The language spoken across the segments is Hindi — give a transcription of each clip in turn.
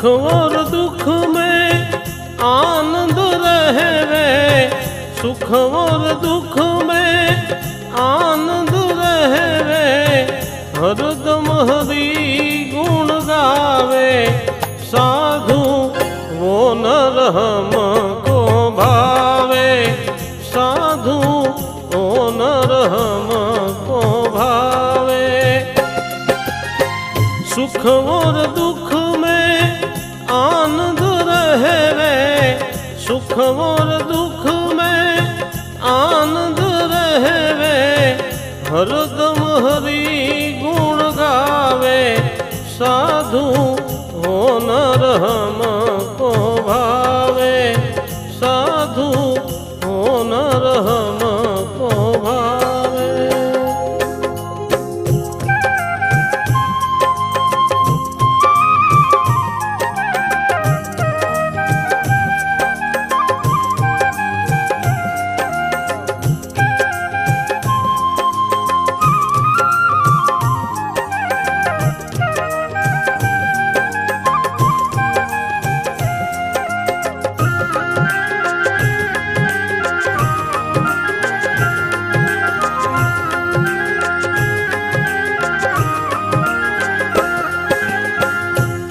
सुख और दुख में आनंद रहवे, सुख और दुख में आनंद रहवे, हरदम हरि गुण गावे। साधु वो नर हमको भावे, साधु वो नर हमको भावे। सुख और दुख में आनंद रहवे, सुख और दुख में आनंद रहवे, हरदम हरि गुण गावे। साधु हो नर हमको भावे, साधु हो नर हमको भावे।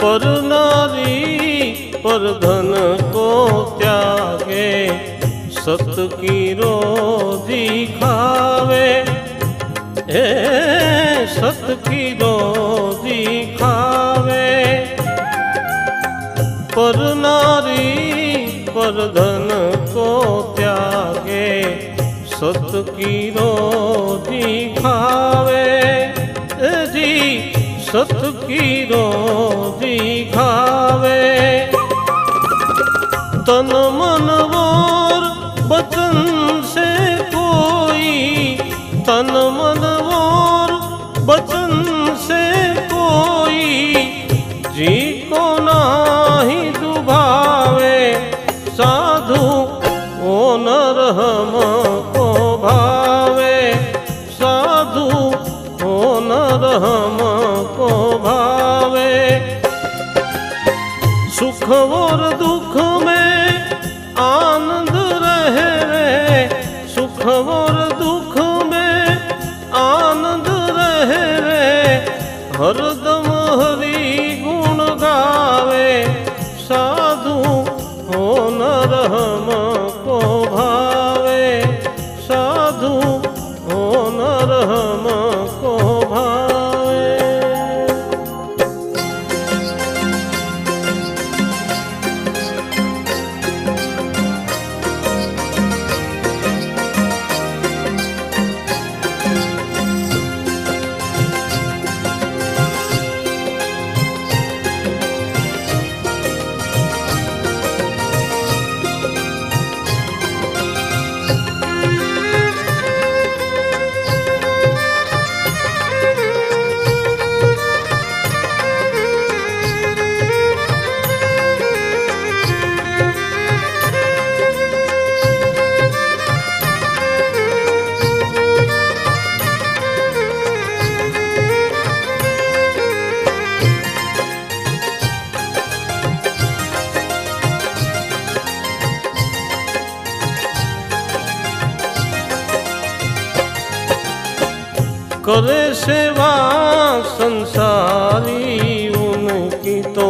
पर नारी पर धन को त्यागे, सत की रोजी खावे, सत की रोजी खावे। पर नारी पर धन को त्यागे, सत की रोजी खावे जी, सत की रोजी खावे। तन मन और बचन से कोई, तन मन और बचन से कोई, जी को नाही दुभावे। साधु ओ नर हमको भावे, साधु ओ नर हमको भावे। सुख और दुख में आनंद रहवे, सुख और दुख में आनंद रहवे, हरदम हरि गुण गावे। साधु हो नर हमको भावे, साधु हो नर हमको भावे। करे सेवा संसारी उनकी तो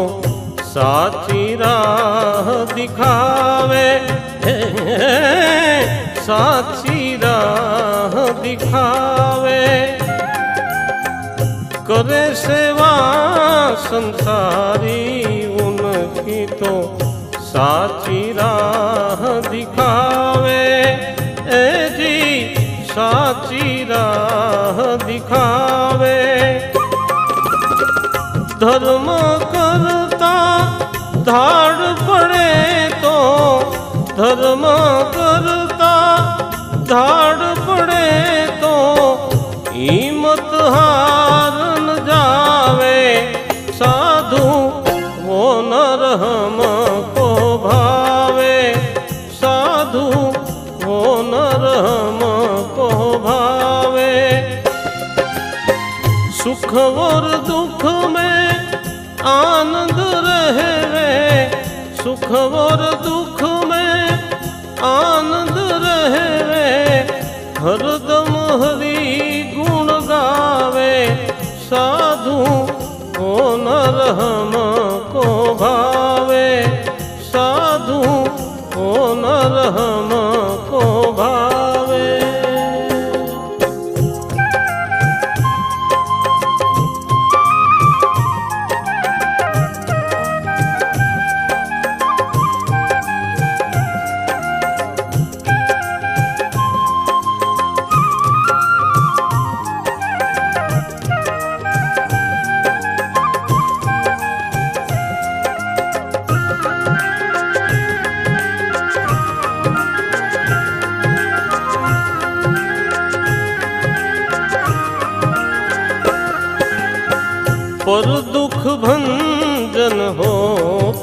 साची राह दिखावे, साची राह दिखावे। करे सेवा संसारी उनकी तो साची राह दिखावे, जी साची राह दिखावे। धर्म करता धाड़ पड़े तो, धर्म करता धाड़ पड़े तो, हिम्मत हार न जावे। साधु वो नर हमको भावे, साधु वो नर हमको भावे। सुख और दुख में आनंद रहवे, सुख और दुख में आनंद रहवे, हरदम हरि गुण गावे, साधु ओ नर हमको भावे, साधु ओ नर हमको भावे। पर दुख भंजन हो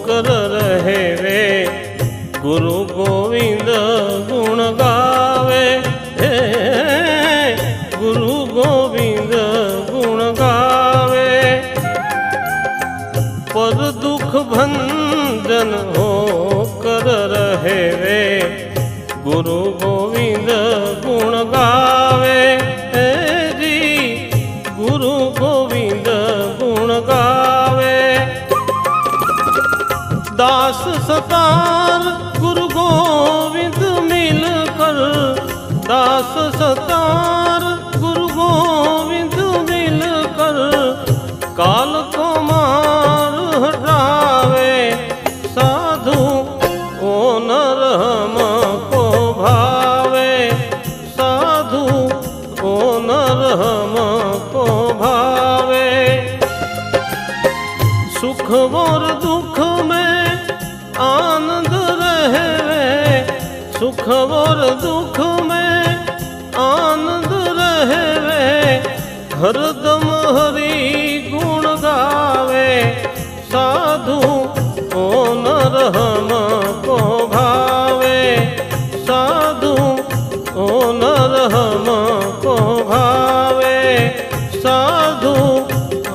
कर रहे वे, गुरु गोविंद गुण गावे, गुरु गोविंद गुण गावे। पर दुख भंजन हो कर रहे वे, गुरु गोविंद गुण गावे जी, गुरु गोविंद गुण गावे। दास सतार गुरु गोविंद मिलकर, दास सतार गुरु गोविंद मिलकर, काल को मार हटावे, साधु ओ नर हमको भावे, साधु ओ नर हमको भावे। सुख और दुख में आनंद रहवे, सुख और दुख में आनंद रहवे, हरदम हरि गुण गावे, साधु ओ नर हमको भावे, साधु ओ नर हमको भावे, साधु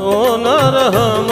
ओ नर हम